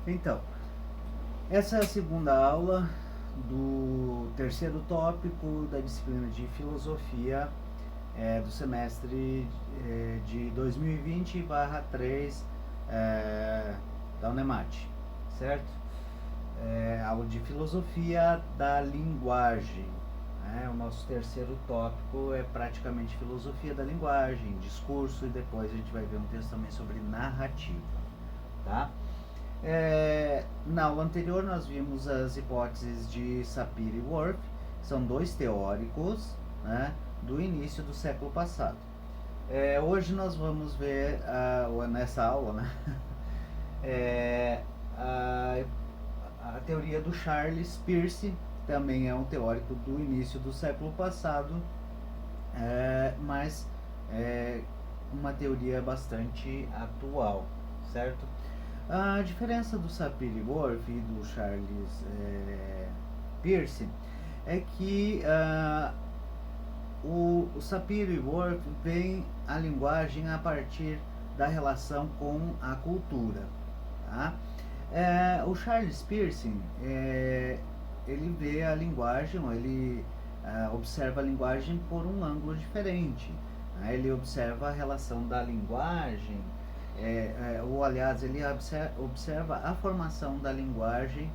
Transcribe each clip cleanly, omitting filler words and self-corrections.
Então, essa é a segunda aula do terceiro tópico da disciplina de filosofia do semestre de 2020/3 da Unemat, certo? Aula de filosofia da linguagem. O nosso terceiro tópico é praticamente filosofia da linguagem, discurso, e depois a gente vai ver um texto também sobre narrativa, tá? Na aula anterior nós vimos as hipóteses de Sapir e Whorf, que são dois teóricos, né, do início do século passado. Hoje nós vamos ver, nessa aula, né, a teoria do Charles Peirce, também é um teórico do início do século passado, mas uma teoria bastante atual, certo? A diferença do Sapir e Whorf e do Charles Peirce é que o Sapir e Whorf veem a linguagem a partir da relação com a cultura, tá? O Charles Peirce ele vê a linguagem, ele observa a linguagem por um ângulo diferente. Ele observa a relação da linguagem, ou aliás, ele observa a formação da linguagem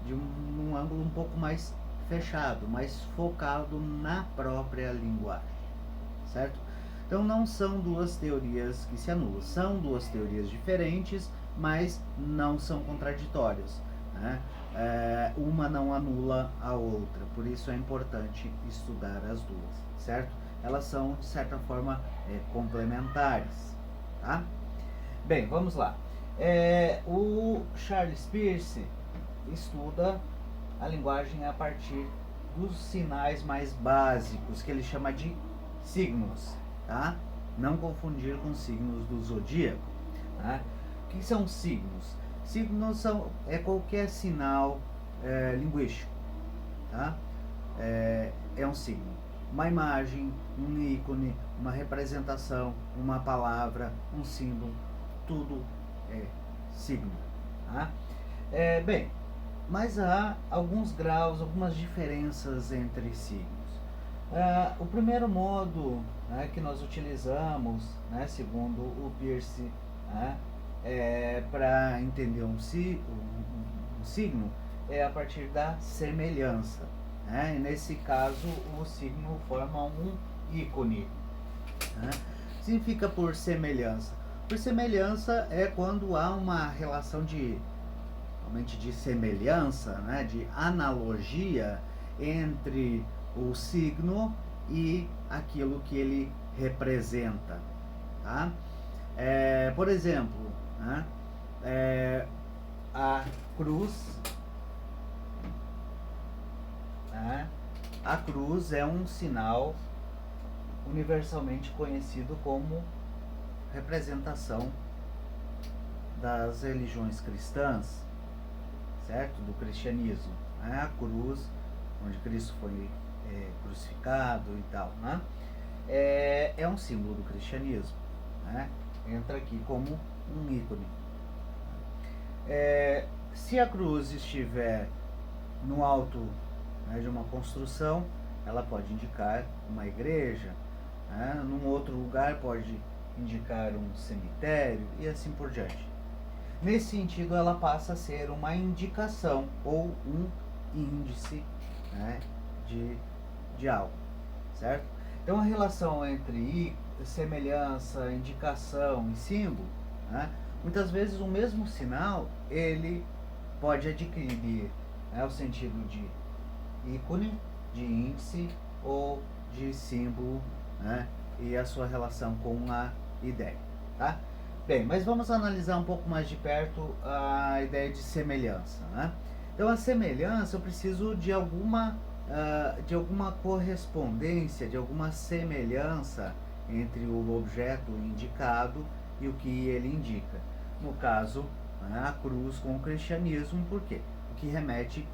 de um ângulo um pouco mais fechado, mais focado na própria linguagem, certo? Então não são duas teorias que se anulam, são duas teorias diferentes, mas não são contraditórias, né? Uma não anula a outra, por isso é importante estudar as duas, certo? Elas são, de certa forma, complementares, tá? Bem, vamos lá. O Charles Peirce estuda a linguagem a partir dos sinais mais básicos, que ele chama de signos, tá? Não confundir com signos do zodíaco, tá? O que são signos? Signos é qualquer sinal linguístico, tá? É um signo. Uma imagem, um ícone, uma representação, uma palavra, um símbolo, tudo é signo, tá? Bem, mas há alguns graus, algumas diferenças entre signos. O primeiro modo, né, que nós utilizamos, né, segundo o Peirce, para entender um signo, é a partir da semelhança, né? E nesse caso, o signo forma um ícone, né? Significa por semelhança. Por semelhança é quando há uma relação realmente de semelhança, né, de analogia entre o signo e aquilo que ele representa, tá? Por exemplo, né, a cruz, né, a cruz é um sinal universalmente conhecido como representação das religiões cristãs, certo? Do cristianismo, né? A cruz, onde Cristo foi crucificado e tal, né? É um símbolo do cristianismo, né? Entra aqui como um ícone. Se a cruz estiver no alto, né, de uma construção, ela pode indicar uma igreja, né? Num outro lugar pode indicar um cemitério e assim por diante. Nesse sentido, ela passa a ser uma indicação ou um índice, né, de algo, certo? Então a relação entre semelhança, indicação e símbolo, né, muitas vezes o mesmo sinal ele pode adquirir, né, o sentido de ícone, de índice ou de símbolo, né, e a sua relação com a ideia, tá? Bem, mas vamos analisar um pouco mais de perto a ideia de semelhança, né? Então a semelhança, eu preciso de alguma correspondência, de alguma semelhança entre o objeto indicado e o que ele indica. No caso, né, a cruz com o cristianismo, por quê? O que remete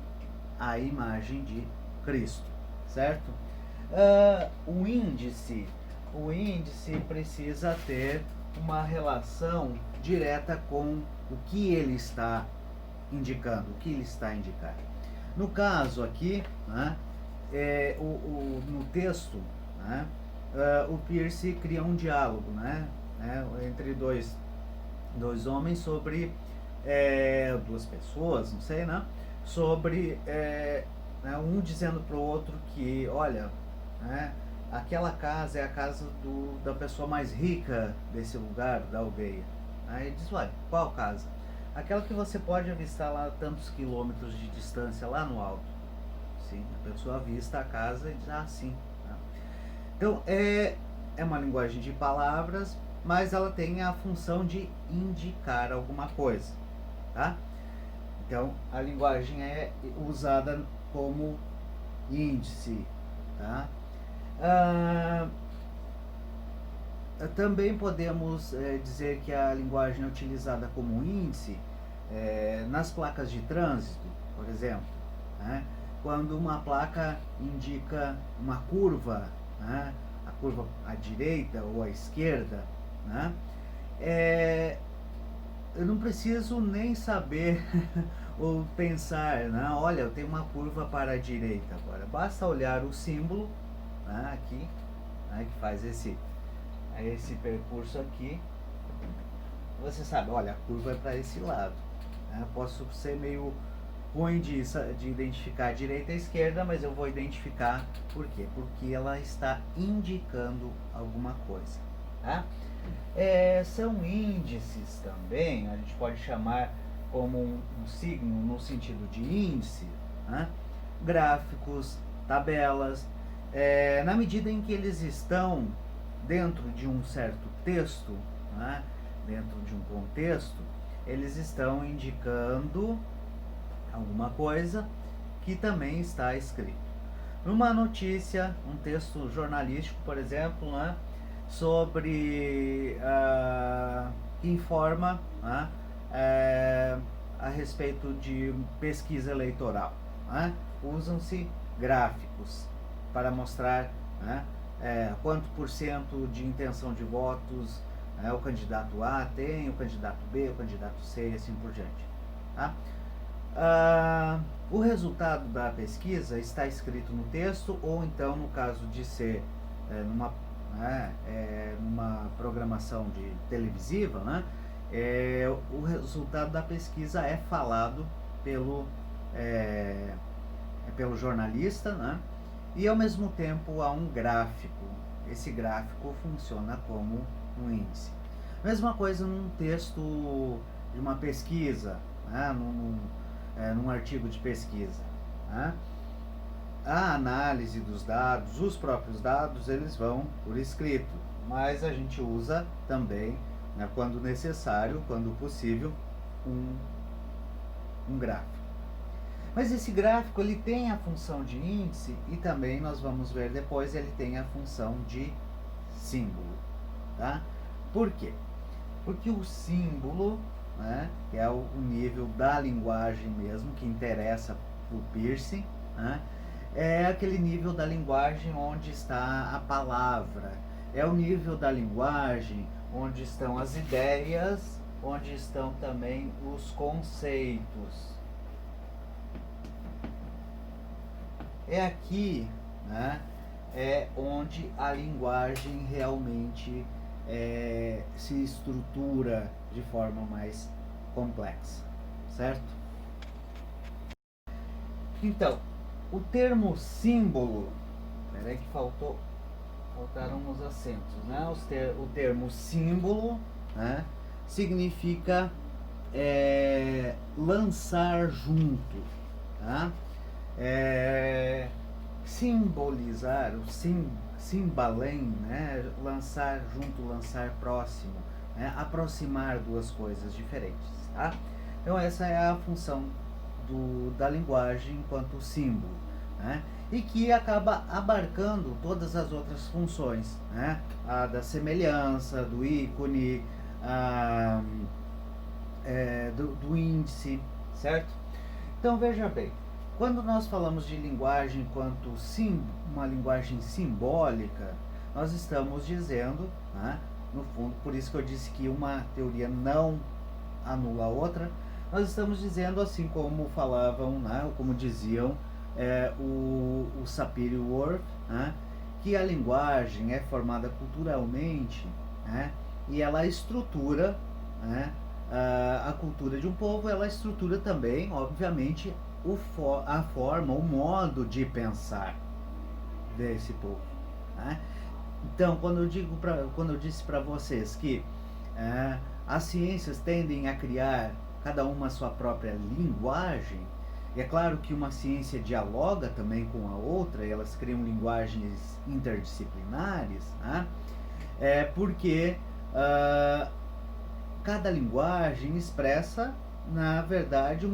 à imagem de Cristo, certo? O índice precisa ter uma relação direta com o que ele está indicando, o que ele está indicando. No caso aqui, né, no texto, né, o Peirce cria um diálogo, né, entre dois homens sobre, duas pessoas, não sei, né, sobre, um dizendo para o outro que, olha, né, aquela casa é a casa da pessoa mais rica desse lugar, da aldeia. Aí ele diz, olha, qual casa? Aquela que você pode avistar lá a tantos quilômetros de distância, lá no alto. Sim, a pessoa avista a casa e diz, ah, sim. Então, é uma linguagem de palavras, mas ela tem a função de indicar alguma coisa, tá? Então, a linguagem é usada como índice, tá? Também podemos dizer que a linguagem é utilizada como índice nas placas de trânsito, por exemplo, né? Quando uma placa indica uma curva, né? A curva à direita ou à esquerda, né? Eu não preciso nem saber ou pensar, né? Olha, eu tenho uma curva para a direita agora. Basta olhar o símbolo, né, aqui, né, que faz esse percurso aqui. Você sabe, olha, a curva é para esse lado. Né? Posso ser meio ruim de identificar a direita e a esquerda, mas eu vou identificar por quê? Porque ela está indicando alguma coisa. Tá? São índices também, a gente pode chamar como um signo no sentido de índice, né? Gráficos, tabelas, na medida em que eles estão dentro de um certo texto, né? Dentro de um contexto, eles estão indicando alguma coisa que também está escrito. Numa notícia, um texto jornalístico, por exemplo, né, sobre que informa, né, a respeito de pesquisa eleitoral, né, usam-se gráficos para mostrar, né, quanto por cento de intenção de votos o candidato A tem, o candidato B, o candidato C e assim por diante. Tá? O resultado da pesquisa está escrito no texto, ou então, no caso de ser numa programação de televisiva, né, o resultado da pesquisa é falado pelo jornalista, né, e ao mesmo tempo há um gráfico. Esse gráfico funciona como um índice. Mesma coisa num texto de uma pesquisa, né, num artigo de pesquisa, né? A análise dos dados, os próprios dados, eles vão por escrito, mas a gente usa também, né, quando necessário, quando possível, um gráfico. Mas esse gráfico ele tem a função de índice e também nós vamos ver depois ele tem a função de símbolo, tá? Por quê? Porque o símbolo, né, que é o nível da linguagem mesmo, que interessa para o Peirce, né, é aquele nível da linguagem onde está a palavra, é o nível da linguagem onde estão as ideias, onde estão também os conceitos. É aqui, né, onde a linguagem realmente se estrutura de forma mais complexa, certo? Então, o termo símbolo, peraí que faltaram os acentos, né? O termo símbolo, né, significa lançar junto, tá? Simbolizar, o simbalém, né? Lançar junto, lançar próximo, né? Aproximar duas coisas diferentes, tá? Então essa é a função da linguagem enquanto símbolo, né? E que acaba abarcando todas as outras funções, né? A da semelhança, do ícone, do índice, certo? Então veja bem, quando nós falamos de linguagem enquanto uma linguagem simbólica, nós estamos dizendo, né, no fundo, por isso que eu disse que uma teoria não anula a outra, nós estamos dizendo, assim como falavam, né, ou como diziam o Sapir-Whorf, né, que a linguagem é formada culturalmente, né, e ela estrutura, né, a cultura de um povo, ela estrutura também, obviamente, a forma, o modo de pensar desse povo. Né? Então, quando eu disse para vocês que as ciências tendem a criar cada uma a sua própria linguagem, e é claro que uma ciência dialoga também com a outra, e elas criam linguagens interdisciplinares, né? Porque cada linguagem expressa, na verdade,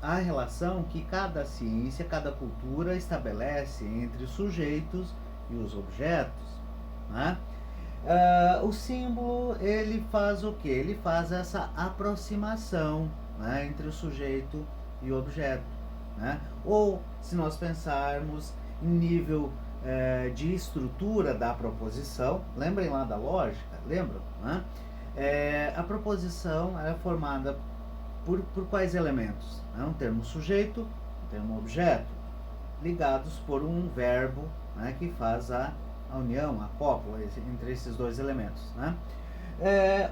a relação que cada ciência, cada cultura estabelece entre os sujeitos e os objetos. Né? O símbolo, ele faz o quê? Ele faz essa aproximação, né, entre o sujeito e o objeto. Né? Ou, se nós pensarmos em nível de estrutura da proposição, lembrem lá da lógica, lembram? Né? A proposição é formada por quais elementos? Um termo sujeito, um termo objeto, ligados por um verbo, né, que faz a união, a cópula entre esses dois elementos. Né?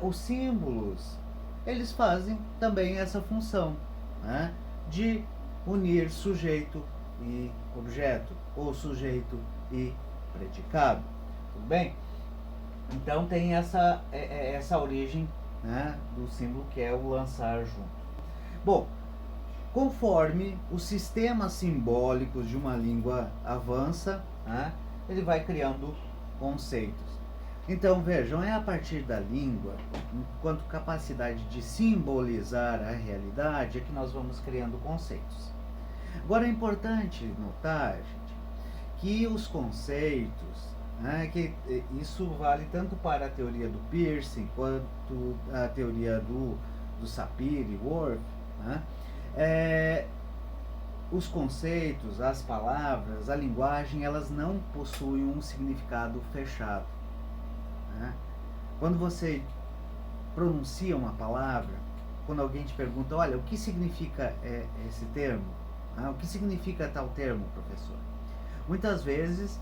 Os símbolos, eles fazem também essa função, né, de unir sujeito e objeto, ou sujeito e predicado. Tudo bem? Então tem essa origem, né, do símbolo, que é o lançar junto. Bom, conforme os sistemas simbólicos de uma língua avança, né, ele vai criando conceitos. Então vejam, é a partir da língua, enquanto capacidade de simbolizar a realidade, é que nós vamos criando conceitos. Agora é importante notar, gente, que os conceitos, né, que isso vale tanto para a teoria do Peirce quanto a teoria do Sapir-Whorf, né, os conceitos, as palavras, a linguagem, elas não possuem um significado fechado. Né? Quando você pronuncia uma palavra, quando alguém te pergunta, olha, o que significa esse termo? O que significa tal termo, professor? Muitas vezes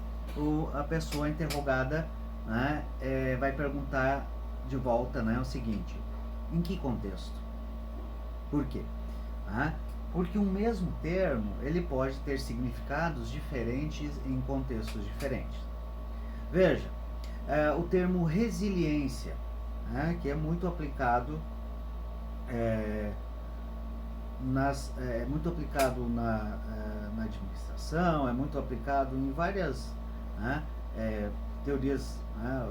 a pessoa interrogada, né, vai perguntar de volta, né, o seguinte: em que contexto? Por quê? Porque um mesmo termo, ele pode ter significados diferentes em contextos diferentes. Veja, o termo resiliência, que é muito aplicado muito aplicado na administração, é muito aplicado em várias, né, teorias, né,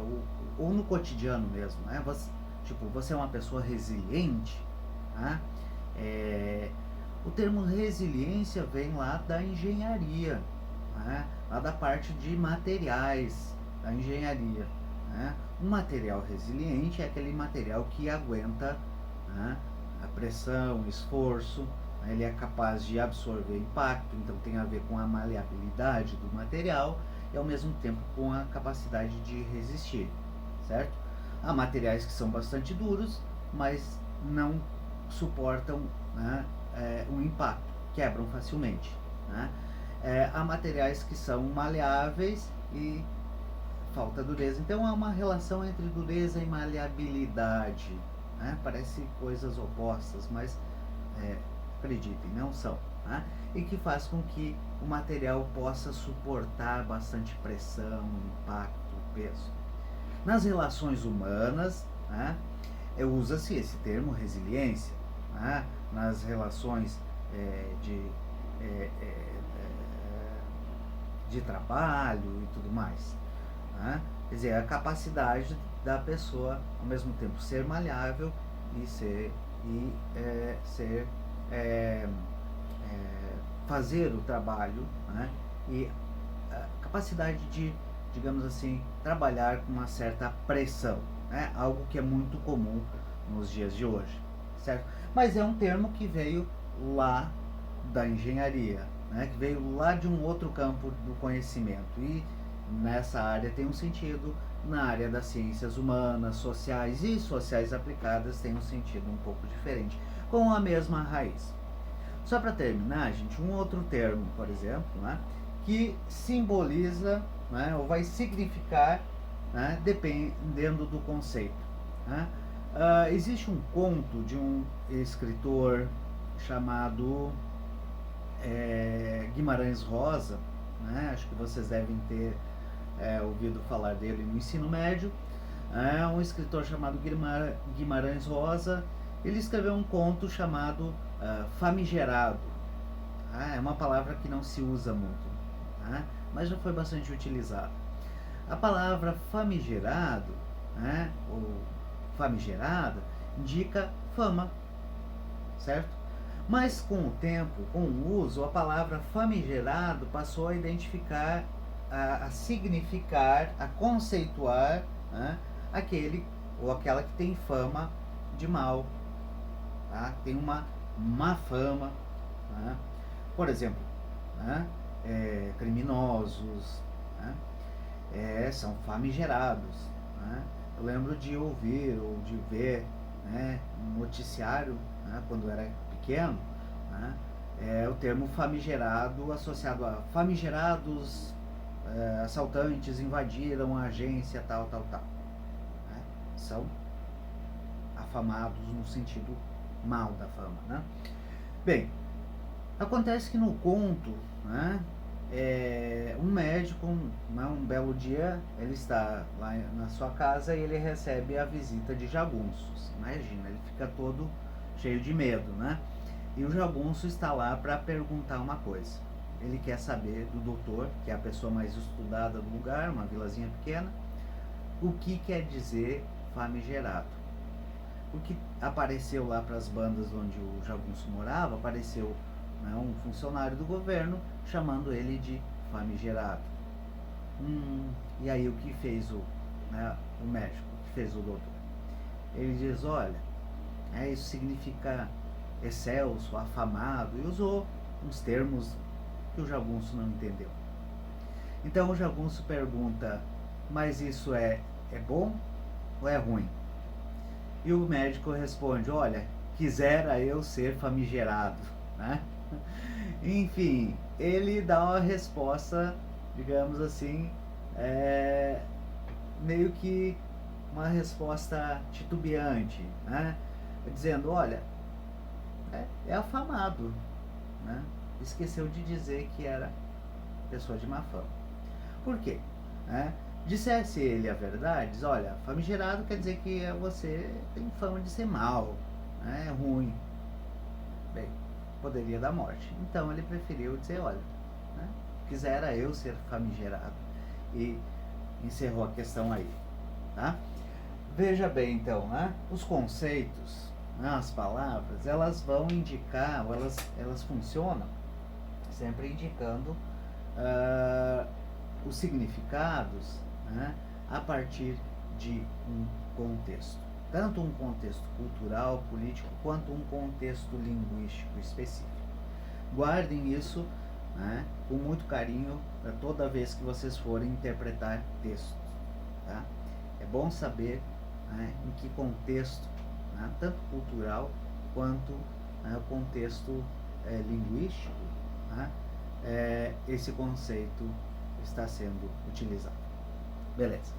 ou no cotidiano mesmo. Né? Você é uma pessoa resiliente. Né? O termo resiliência vem lá da engenharia, né? Lá da parte de materiais da engenharia. Né? Um material resiliente é aquele material que aguenta, né, a pressão, o esforço, né? Ele é capaz de absorver impacto, então tem a ver com a maleabilidade do material e ao mesmo tempo com a capacidade de resistir, certo? Há materiais que são bastante duros, mas não suportam, né, um impacto, quebram facilmente. Né? Há materiais que são maleáveis e falta dureza. Então há uma relação entre dureza e maleabilidade. Né? Parece coisas opostas, mas acreditem, não são. Né? E que faz com que o material possa suportar bastante pressão, impacto, peso. Nas relações humanas, né, usa-se esse termo resiliência. Né? Nas relações de trabalho e tudo mais. Né? Quer dizer, a capacidade da pessoa, ao mesmo tempo, ser maleável e fazer o trabalho, né? E a capacidade de, digamos assim, trabalhar com uma certa pressão, né? Algo que é muito comum nos dias de hoje, certo? Mas é um termo que veio lá da engenharia, né? Que veio lá de um outro campo do conhecimento, e nessa área tem um sentido, na área das ciências humanas, sociais e sociais aplicadas tem um sentido um pouco diferente, com a mesma raiz. Só para terminar, gente, um outro termo, por exemplo, né, que simboliza, né, ou vai significar, né, dependendo do conceito. Né? Existe um conto de um escritor chamado Guimarães Rosa, né? Acho que vocês devem ter ouvido falar dele no ensino médio. É um escritor chamado Guimarães Rosa. Ele escreveu um conto chamado Famigerado. É uma palavra que não se usa muito, né? Mas já foi bastante utilizada. A palavra famigerado, né, ou famigerada, indica fama, certo? Mas com o tempo, com o uso, a palavra famigerado passou a identificar, a significar, a conceituar, né, aquele ou aquela que tem fama de mal, tá? Tem uma má fama, né? Por exemplo, né, criminosos, né, são famigerados, né? Eu lembro de ouvir ou de ver, né, um noticiário, né, quando era pequeno, né, o termo famigerado associado a famigerados assaltantes invadiram a agência tal, tal, tal. Né? São afamados no sentido mal da fama. Né? Bem, acontece que no conto, né, um médico, um belo dia, ele está lá na sua casa e ele recebe a visita de jagunços. Imagina, ele fica todo cheio de medo, né? E o jagunço está lá para perguntar uma coisa. Ele quer saber do doutor, que é a pessoa mais estudada do lugar, uma vilazinha pequena, o que quer dizer famigerado. O que apareceu lá para as bandas onde o jagunço morava, apareceu, né, um funcionário do governo chamando ele de famigerado. E aí o que fez o médico, o que fez o doutor? Ele diz, olha, isso significa excelso, afamado, e usou uns termos que o jagunço não entendeu. Então o jagunço pergunta, mas isso é bom ou é ruim? E o médico responde, olha, quisera eu ser famigerado, né? Enfim, ele dá uma resposta, digamos assim, meio que uma resposta titubeante, né? Dizendo, olha, é afamado, né? Esqueceu de dizer que era pessoa de má fama. Por quê? Dissesse ele a verdade, diz, olha, famigerado quer dizer que você tem fama de ser mal, né? É ruim. Bem, poderia dar morte. Então ele preferiu dizer, olha, né, quisera eu ser famigerado. E encerrou a questão aí. Tá? Veja bem então, né? Os conceitos, né, as palavras, elas vão indicar, ou elas funcionam sempre indicando os significados, né, a partir de um contexto. Tanto um contexto cultural, político, quanto um contexto linguístico específico. Guardem isso, né, com muito carinho toda vez que vocês forem interpretar textos. Tá? É bom saber, né, em que contexto, né, tanto cultural quanto o contexto linguístico, né, esse conceito está sendo utilizado. Beleza.